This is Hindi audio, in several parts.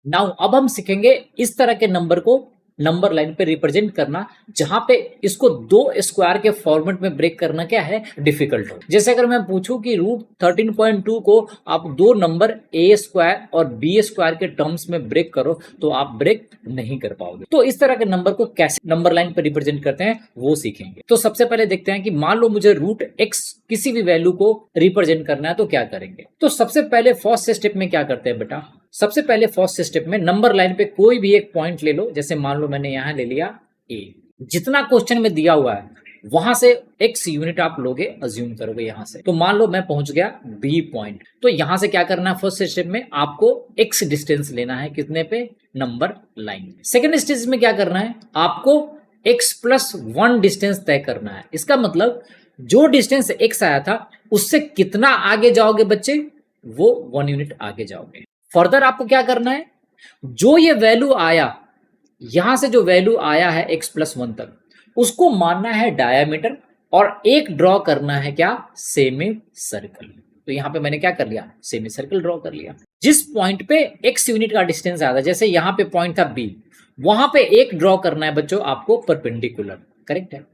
नाउ अब हम सीखेंगे इस तरह के नंबर को नंबर लाइन पे रिप्रेजेंट करना, जहां पे इसको दो स्क्वायर के फॉर्मेट में ब्रेक करना क्या है, डिफिकल्ट हो। जैसे अगर मैं पूछूं कि रूट 13.2 को आप दो नंबर ए स्क्वायर और बी स्क्वायर के टर्म्स में ब्रेक करो, तो आप ब्रेक नहीं कर पाओगे। तो इस तरह के नंबर को कैसे नंबर लाइन पे रिप्रेजेंट करते हैं वो सीखेंगे। तो सबसे पहले देखते हैं कि मान लो मुझे रूट एक्स किसी भी वैल्यू को रिप्रेजेंट करना है तो क्या करेंगे। तो सबसे पहले फर्स्ट स्टेप में क्या करते हैं बेटा, सबसे पहले फर्स्ट स्टेप में नंबर लाइन पे कोई भी एक पॉइंट ले लो। जैसे मान लो मैंने यहां ले लिया ए, जितना क्वेश्चन में दिया हुआ है वहां से x यूनिट आप लोगे, अज्यूम करोगे यहां से। तो मान लो मैं पहुंच गया बी पॉइंट, तो यहां से क्या करना है, फर्स्ट स्टेप में आपको x डिस्टेंस लेना है, कितने पे, नंबर लाइन। सेकेंड स्टेज में क्या करना है, आपको x+1 डिस्टेंस तय करना है। इसका मतलब जो डिस्टेंस x आया था उससे कितना आगे जाओगे बच्चे, वो 1 यूनिट आगे जाओगे। फर्दर आपको क्या करना है, जो ये वैल्यू आया, यहां से जो वैल्यू आया है x+1 तक, उसको मानना है डायमीटर और एक ड्रॉ करना है क्या, सेमी सर्कल। तो यहां पे मैंने क्या कर लिया, सेमी सर्कल ड्रॉ कर लिया। जिस पॉइंट पे x यूनिट का डिस्टेंस आया था, जैसे यहां पे पॉइंट था b, वहां पे एक ड्रॉ करना है बच्चों आपको परपेंडिकुलर, करेक्ट है।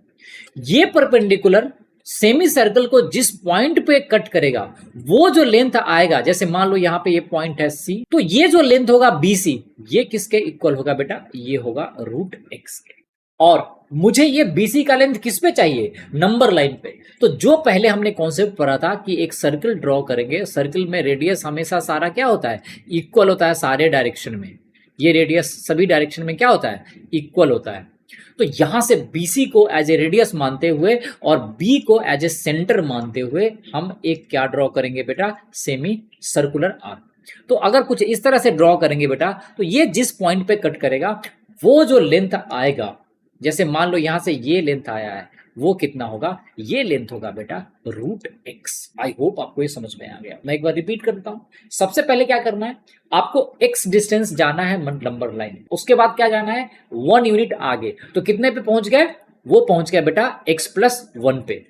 ये परपेंडिकुलर सेमी सर्कल को जिस पॉइंट पे कट करेगा वो जो लेंथ आएगा, जैसे मान लो यहां पे ये पॉइंट है सी, तो ये जो लेंथ होगा BC, ये किसके इक्वल होगा बेटा, ये होगा रूट एक्स के। और मुझे ये BC का लेंथ किस पे चाहिए, नंबर लाइन पे। तो जो पहले हमने कॉन्सेप्ट पढ़ा था कि एक सर्कल ड्रॉ करेंगे, सर्कल में रेडियस हमेशा सारा क्या होता है, इक्वल होता है सारे डायरेक्शन में। ये रेडियस सभी डायरेक्शन में क्या होता है, इक्वल होता है। तो यहां से BC को एज ए रेडियस मानते हुए और B को एज ए सेंटर मानते हुए हम एक क्या ड्रॉ करेंगे बेटा, सेमी सर्कुलर आर्क। तो अगर कुछ इस तरह से ड्रॉ करेंगे बेटा, तो ये जिस पॉइंट पे कट करेगा वो जो लेंथ आएगा, जैसे मान लो यहां से ये लेंथ आया है, वो कितना होगा, ये लेंथ होगा बेटा रूट एक्स। आई होप आपको ये समझ में आ गया। मैं एक बार रिपीट करता हूं। सबसे पहले क्या करना है, आपको x डिस्टेंस जाना है नंबर लाइन, उसके बाद क्या जाना है, 1 यूनिट आगे। तो कितने पे पहुंच गए, वो पहुंच गया बेटा x+1 पे।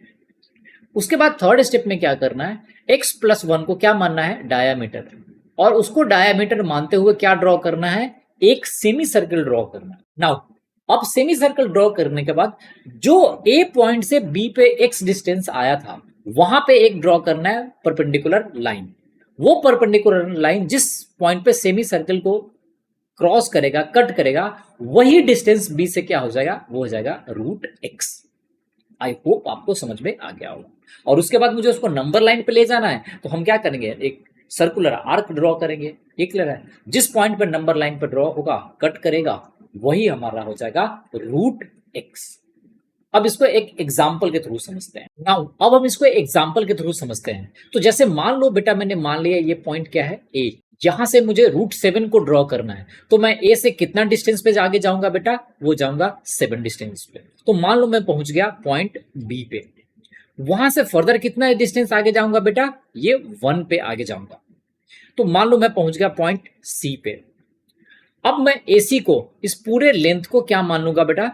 उसके बाद थर्ड स्टेप में क्या करना है, x+1 को क्या मानना है, डायामीटर, और उसको डायामीटर मानते हुए क्या ड्रॉ करना है, एक सेमी सर्कल ड्रॉ करना। नाउ अब सेमी सर्कल ड्रॉ करने के बाद जो ए पॉइंट से बी पे x डिस्टेंस आया था, वहां पे एक ड्रॉ करना है परपेंडिकुलर लाइन। वो परपेंडिकुलर लाइन जिस पॉइंट पे सेमी सर्कल को क्रॉस करेगा, कट करेगा, वही डिस्टेंस बी से क्या हो जाएगा, वो हो जाएगा रूट एक्स। आई होप आपको समझ में आ गया होगा। और उसके बाद मुझे उसको नंबर लाइन पे ले जाना है, तो हम क्या करेंगे, एक सर्कुलर आर्क ड्रॉ करेंगे। ये क्लियर है, जिस पॉइंट पे नंबर लाइन पे ड्रॉ होगा, कट करेगा, वही हमारा हो जाएगा रूट एक्स। अब इसको एक एग्जाम्पल के थ्रू समझते हैं। नाउ अब हम इसको एग्जाम्पल के थ्रू समझते हैं। तो जैसे मान लो बेटा, मैंने मान लिया ये पॉइंट क्या है, ए, यहां से मुझे रूट 7 को ड्रॉ करना है। तो मैं ए से कितना डिस्टेंस पे आगे जाऊंगा बेटा, वो जाऊंगा 7 डिस्टेंस पे। तो मान लो मैं पहुंच गया पॉइंट बी पे, वहां से फर्दर कितना डिस्टेंस आगे जाऊंगा बेटा, ये 1 पे आगे जाऊंगा। तो मान लो मैं पहुंच गया पॉइंट सी पे। अब मैं AC को, इस पूरे लेंथ को क्या मान लूंगा बेटा,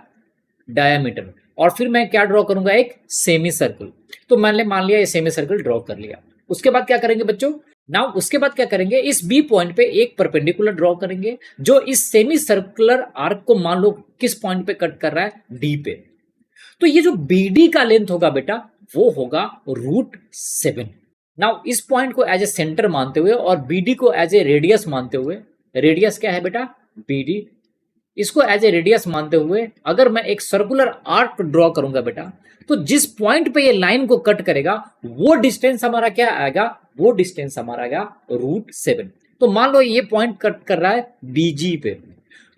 डायमीटर, और फिर मैं क्या ड्रॉ करूंगा, एक सेमी सर्कल। तो मैंने मान लिया ये सेमी सर्कल ड्रॉ कर लिया। उसके बाद क्या करेंगे बच्चों, नाउ उसके बाद क्या करेंगे, इस बी पॉइंट पे एक परपेंडिकुलर ड्रॉ करेंगे जो इस सेमी सर्कुलर आर्क को मान लो किस पॉइंट पे कट कर रहा है, डी पे। तो ये जो BD का लेंथ होगा बेटा, वो होगा रूट 7। नाउ इस पॉइंट को एज ए सेंटर मानते हुए और BD को एज ए रेडियस मानते हुए, रेडियस क्या है बेटा, BD, इसको एज ए रेडियस मानते हुए अगर मैं एक सर्कुलर आर्क ड्रॉ करूंगा बेटा, तो जिस पॉइंट पे ये लाइन को कट करेगा वो डिस्टेंस हमारा क्या आएगा, वो डिस्टेंस हमारा आएगा रूट 7। तो मान लो ये पॉइंट कट कर रहा है BG पे,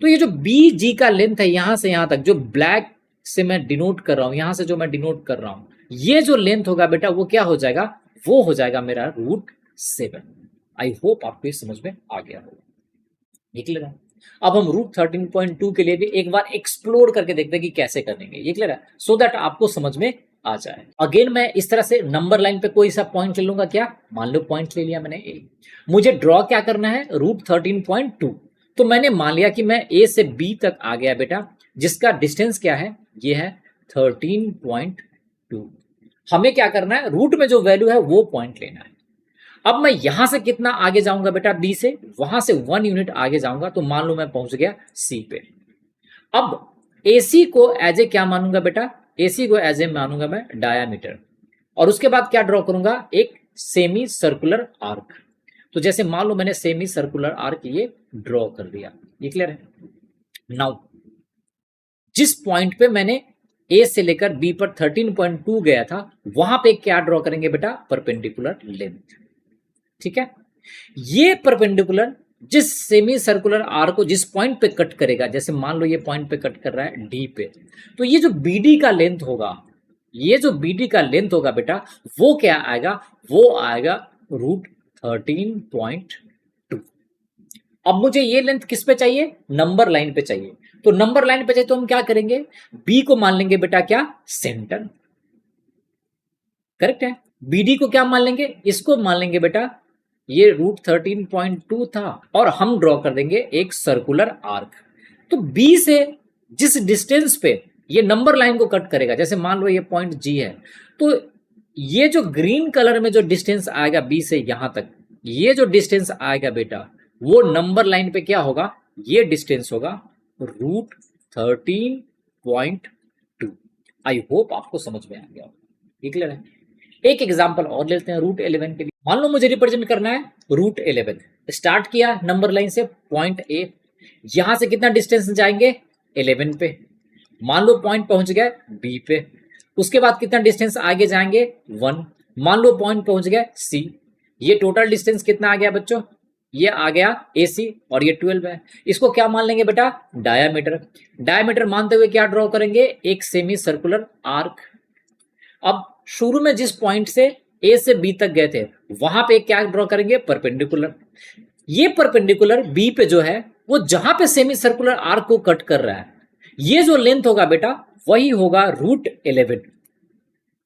तो ये जो BG का लेंथ है यहां से यहां तक, जो ब्लैक से मैं डिनोट कर रहा हूं, यहां से जो मैं डिनोट कर रहा हूं, ये जो लेंथ होगा बेटा, वो क्या हो जाएगा, वो हो जाएगा मेरा रूट 7। आई होप आपको ये समझ में आ गया होगा। ये क्लियर है। अब हम रूट 13.2 के लिए भी एक बार एक्सप्लोर करके देखते हैं कि कैसे करेंगे। ये क्लियर है, सो दैट आपको समझ में आ जाए। अगेन मैं इस तरह से नंबर लाइन पे कोई सा पॉइंट ले लूंगा, क्या, मान लो पॉइंट ले लिया मैंने ए, मुझे ड्रॉ क्या करना है, रूट 13.2। तो मैंने मान लिया कि मैं ए से बी तक आ गया बेटा, जिसका डिस्टेंस क्या है, ये है 13.2। हमें क्या करना है, रूट में जो वैल्यू है वो पॉइंट लेना है। अब मैं यहां से कितना आगे जाऊंगा बेटा, बी से, वहां से 1 यूनिट आगे जाऊंगा तो मान लो मैं पहुंच गया सी पे। अब AC को एज ए क्या मानूंगा बेटा, AC को एज ए मानूंगा मैं डायामीटर, और उसके बाद क्या ड्रॉ करूंगा, एक सेमी सर्कुलर आर्क। तो जैसे मान लो मैंने सेमी सर्कुलर आर्क ये ड्रॉ कर दिया, ये क्लियर है। नाउ जिस पॉइंट पे मैंने ए से लेकर बी पर 13.2 गया था, वहां पे क्या ड्रॉ करेंगे बेटा, परपेंडिकुलर लेंथ। ठीक है, ये परपेंडिकुलर जिस सेमी सर्कुलर आर को जिस पॉइंट पे कट करेगा, जैसे मान लो ये पॉइंट पे कट कर रहा है डी पे, तो ये जो बीडी का लेंथ होगा, ये जो बीडी का लेंथ होगा बेटा, वो क्या आएगा, वो आएगा √13.2। अब मुझे ये लेंथ किस पे चाहिए, नंबर लाइन पे चाहिए। तो नंबर लाइन पे चाहिए तो हम क्या करेंगे, बी को मान लेंगे बेटा क्या, सेंटर। करेक्ट है, बीडी को क्या मान लेंगे, इसको मान लेंगे बेटा ये √13.2 था, और हम ड्रॉ कर देंगे एक सर्कुलर आर्क। तो बी से जिस डिस्टेंस पे ये नंबर लाइन को कट करेगा, जैसे मान लो ये पॉइंट जी है, तो ये जो ग्रीन कलर में जो डिस्टेंस आएगा बी से यहां तक, ये जो डिस्टेंस आएगा बेटा, वो नंबर लाइन पे क्या होगा, ये डिस्टेंस होगा √13.2। आई होप आपको समझ में आ गया, क्लियर है। एक एग्जांपल और लेते हैं √11 के लिए। मान लो मुझे रिप्रेजेंट करना है √11, स्टार्ट किया नंबर लाइन से पॉइंट ए, यहां से कितना डिस्टेंस जाएंगे 11 पे, मान लो पॉइंट पहुंच गए बी पे, उसके बाद कितना डिस्टेंस आगे जाएंगे 1, मान लो पॉइंट पहुंच गए सी, ये टोटल डिस्टेंस कितना आ गया बच्चों, ये आ गया AC, और ये 12 है। इसको क्या मान लेंगे बेटा, डायामीटर। डायामीटर मानते हुए क्या ड्रॉ करेंगे, एक सेमी सर्कुलर आर्क। अब शुरू में जिस पॉइंट से A से B तक गए थे, वहां पे क्या ड्रॉ करेंगे, परपेंडिकुलर। ये परपेंडिकुलर B पे जो है, वो जहां पे सेमी सर्कुलर आर्क को कट कर रहा है, ये जो लेंथ होगा बेटा, वही होगा √11।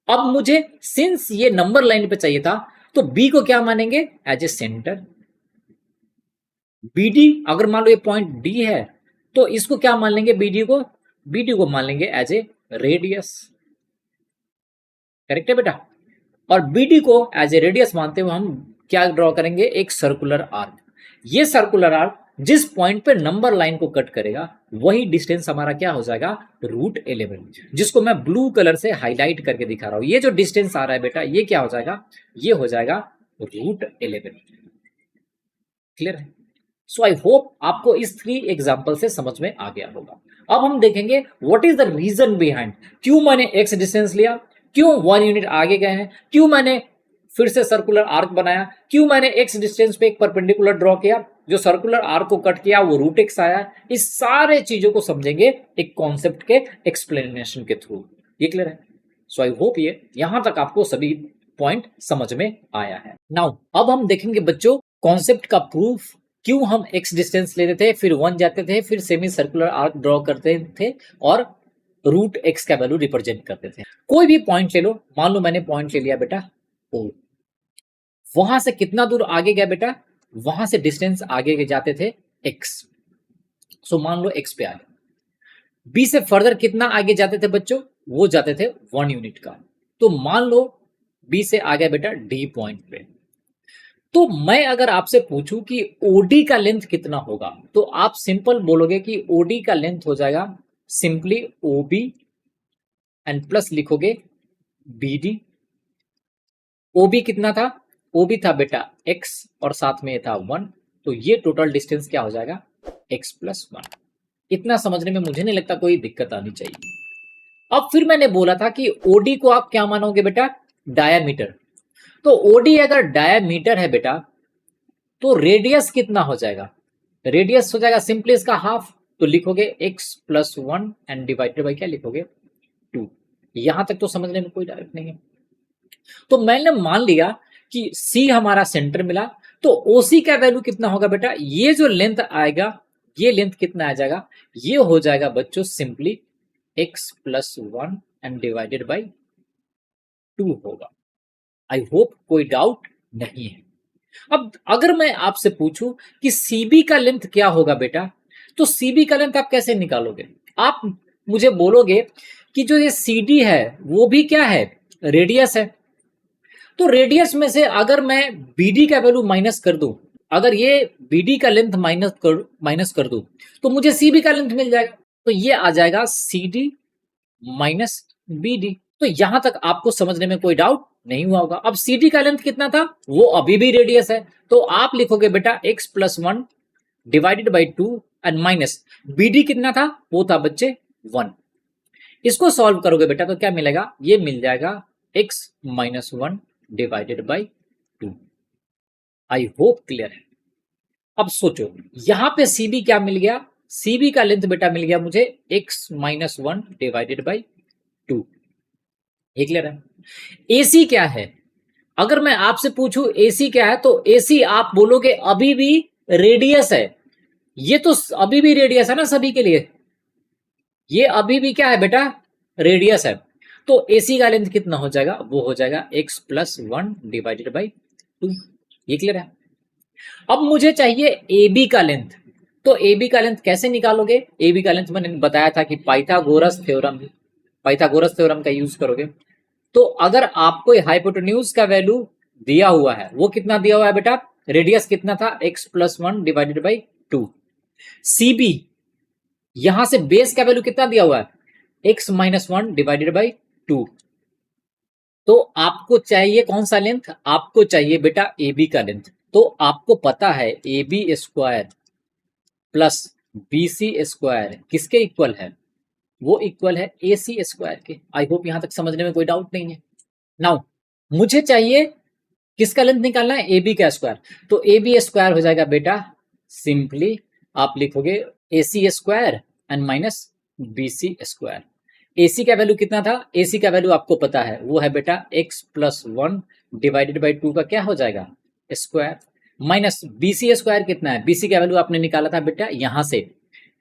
अब मुझे सिंस ये नंबर लाइन पे चाहिए था, तो B को क्या मानेंगे, एज ए सेंटर। BD अगर मान लो ये पॉइंट D है, तो इसको क्या मान लेंगे, BD को मान लेंगे एज ए रेडियस। करेक्ट है बेटा, और BD को एज ए रेडियस मानते हुए हम क्या ड्रॉ करेंगे, एक सर्कुलर आर्क। ये सर्कुलर आर्क जिस पॉइंट पे नंबर लाइन को कट करेगा, वही डिस्टेंस हमारा क्या हो जाएगा, √11, जिसको मैं ब्लू कलर से हाईलाइट करके दिखा रहा हूं। ये जो डिस्टेंस आ रहा है बेटा, ये क्या हो जाएगा, ये हो जाएगा √11। क्लियर है। सो आई होप आपको इस 3 एग्जाम्पल से समझ में आ गया होगा। अब हम देखेंगे what is the reason behind, क्यों मैंने x डिस्टेंस लिया, क्यों 1 यूनिट आगे गए हैं, क्यों मैंने फिर से सर्कुलर आर्क बनाया, क्यों मैंने x डिस्टेंस पे एक परपेंडिकुलर ड्रॉ किया, जो सर्कुलर आर्क को कट किया वो √x आया। इस सारे चीजों को समझेंगे एक कॉन्सेप्ट के एक्सप्लेनेशन के थ्रू। ये क्लियर है। सो आई होप ये यहां तक आपको सभी पॉइंट समझ में आया है। नाउ अब हम देखेंगे बच्चों कॉन्सेप्ट का प्रूफ, क्यों हम x डिस्टेंस लेते थे, फिर 1 जाते थे, फिर सेमी सर्कुलर आर्क ड्रॉ करते थे, और √x का वैल्यू रिप्रेजेंट करते थे। कोई भी पॉइंट ले लो, मान लो मैंने पॉइंट ले लिया बेटा O, वहां से कितना दूर आगे गया बेटा, वहां से डिस्टेंस आगे जाते थे x। सो मान लो x पे आ गए। B से फर्दर कितना आगे जाते थे बच्चों, वो जाते थे 1 यूनिट का। तो मान लो B से आ गया बेटा D पॉइंट पे। तो मैं अगर आपसे पूछूं कि OD का लेंथ कितना होगा, तो आप सिंपल बोलोगे कि OD का लेंथ हो जाएगा सिंपली OB एंड प्लस लिखोगे BD। OB कितना था, OB था बेटा x और साथ में था 1, तो ये टोटल डिस्टेंस क्या हो जाएगा, x + 1। इतना समझने में मुझे नहीं लगता कोई दिक्कत आनी चाहिए। अब फिर मैंने बोला था कि OD को आप क्या मानोगे बेटा, डायामीटर। तो OD अगर डायामीटर है बेटा, तो रेडियस कितना हो जाएगा, रेडियस हो जाएगा सिंपली इसका हाफ। तो लिखोगे x + 1 एंड डिवाइडेड बाय क्या लिखोगे, 2। यहां तक तो समझने में कोई डाउट नहीं है। तो मैंने मान लिया कि C हमारा सेंटर मिला, तो OC का वैल्यू कितना होगा बेटा, ये जो लेंथ आएगा, ये लेंथ कितना आ जाएगा, ये हो जाएगा बच्चों simply x + 1 and divided by 2 होगा। आई होप कोई डाउट नहीं है। अब अगर मैं आपसे पूछूं कि CB का लेंथ क्या होगा बेटा, तो CB का लेंथ आप कैसे निकालोगे, आप मुझे बोलोगे कि जो ये CD है वो भी क्या है, रेडियस है। तो रेडियस में से अगर मैं BD का वैल्यू माइनस कर दूं, अगर ये BD का लेंथ माइनस कर दूं, तो मुझे CB का लेंथ मिल जाएगा। तो ये आ जाएगा CD माइनस BD। तो यहां तक आपको समझने में कोई डाउट नहीं हुआ होगा। अब CD का लेंथ कितना था, वो अभी भी रेडियस है, तो आप लिखोगे बेटा x+1 divided by 2 and minus BD कितना था, वो था बच्चे 1। इसको सॉल्व करोगे बेटा तो क्या मिलेगा, ये मिल जाएगा x-1 divided by 2। I hope clear है। अब सोचो यहां पे CB क्या मिल गया, CB का लेंथ बेटा मिल गया मुझे x-1 डिवाइडेड बाई 2। ये क्लियर है। AC क्या है, अगर मैं आपसे पूछूं AC क्या है, तो AC आप बोलोगे अभी भी रेडियस है। ये तो अभी भी रेडियस है ना सभी के लिए, ये अभी भी क्या है बेटा, रेडियस है। तो AC का लेंथ कितना हो जाएगा, वो हो जाएगा x+1 डिवाइडेड बाई 2। ये क्लियर है। अब मुझे चाहिए AB का लेंथ, तो AB का लेंथ कैसे निकालोगे, AB का लेंथ मैंने बताया था कि पाइथागोरस थ्योरम का यूज करोगे। तो अगर आपको हाइपोटेन्यूज का वैल्यू दिया हुआ है, वो कितना दिया हुआ है बेटा, रेडियस कितना था x+1 डिवाइडेड बाई 2। CB यहां से बेस का वैल्यू कितना दिया हुआ है, x-1 डिवाइडेड बाई 2। तो आपको चाहिए कौन सा लेंथ, आपको चाहिए बेटा AB का लेंथ। तो आपको पता है AB square plus BC square किसके इक्वल है, वो इक्वल है AC स्क्वायर के। आई होप यहां तक समझने में कोई डाउट नहीं है। नाउ मुझे चाहिए किसका लेंथ निकालना है, AB का स्क्वायर। तो AB स्क्वायर हो जाएगा बेटा, सिंपली आप लिखोगे AC square and minus BC square. AC का वैल्यू कितना था, AC का वैल्यू आपको पता है, वो है बेटा x+1 डिवाइडेड बाई 2 का क्या हो जाएगा, स्क्वायर, माइनस BC स्क्वायर कितना है, BC का वैल्यू आपने निकाला था बेटा यहां से,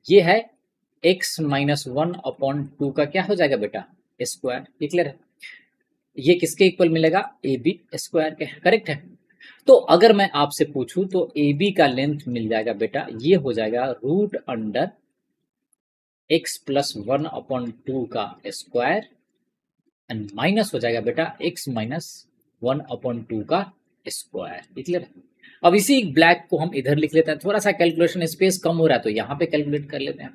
ये है x-1/2 का क्या हो जाएगा बेटा, स्क्वायर। ये क्लियर है। ये किसके इक्वल मिलेगा, AB स्क्वायर के, करेक्ट है। तो अगर मैं आपसे पूछूं तो AB का लेंथ मिल जाएगा बेटा, ये हो जाएगा √अंडर x+1/2 का स्क्वायर एंड माइनस हो जाएगा बेटा x-1/2 का स्क्वायर। क्लियर है। अब इसी ब्लैक को हम इधर लिख लेते हैं, थोड़ा सा कैलकुलेशन स्पेस कम हो रहा है तो यहां पे कैलकुलेट कर लेते हैं।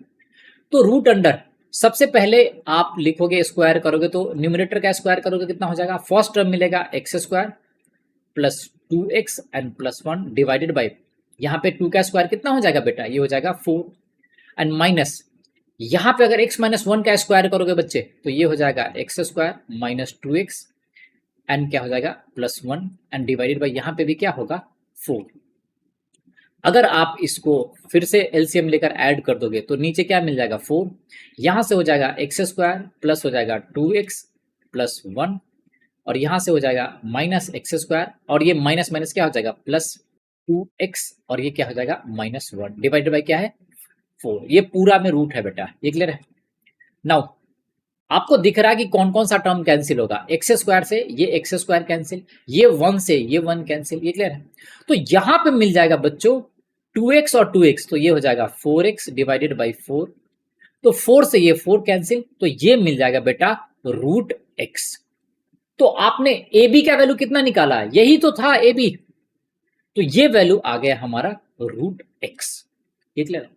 तो रूट अंडर, सबसे पहले आप लिखोगे स्क्वायर करोगे तो न्यूमरेटर का स्क्वायर करोगे कितना हो जाएगा, फर्स्ट टर्म मिलेगा x² plus 2x and +1 divided by, यहाँ पे 2 का स्क्वायर कितना हो जाएगा बेटा, ये हो जाएगा 4 एंड माइनस, यहाँ पे अगर x-1 का स्क्वायर करोगे बच्चे तो ये हो जाएगा x² माइनस 2x एंड क्या हो जाएगा +1 एंड डिवाइडेड बाई, यहाँ पे भी क्या होगा 4। अगर आप इसको फिर से एलसीएम लेकर ऐड कर दोगे तो नीचे क्या मिल जाएगा 4, यहां से हो जाएगा x² प्लस हो जाएगा 2x प्लस 1 और यहां से हो जाएगा माइनस x² और ये माइनस माइनस क्या हो जाएगा प्लस 2x और ये क्या हो जाएगा -1 डिवाइडेड बाई क्या है 4। ये पूरा में रूट है बेटा, ये क्लियर है। नाउ आपको दिख रहा है कि कौन कौन सा टर्म कैंसिल होगा, x² से ये x² कैंसिल, ये 1 से ये 1 कैंसिल, ये क्लियर है। तो यहां पे मिल जाएगा बच्चों 2x और 2x, तो ये हो जाएगा 4x डिवाइडेड बाई 4, तो 4 से ये 4 कैंसिल, तो ये मिल जाएगा बेटा √x। तो आपने AB का वैल्यू कितना निकाला है, यही तो था AB, तो ये वैल्यू आ गया हमारा √x। ये क्लियर है।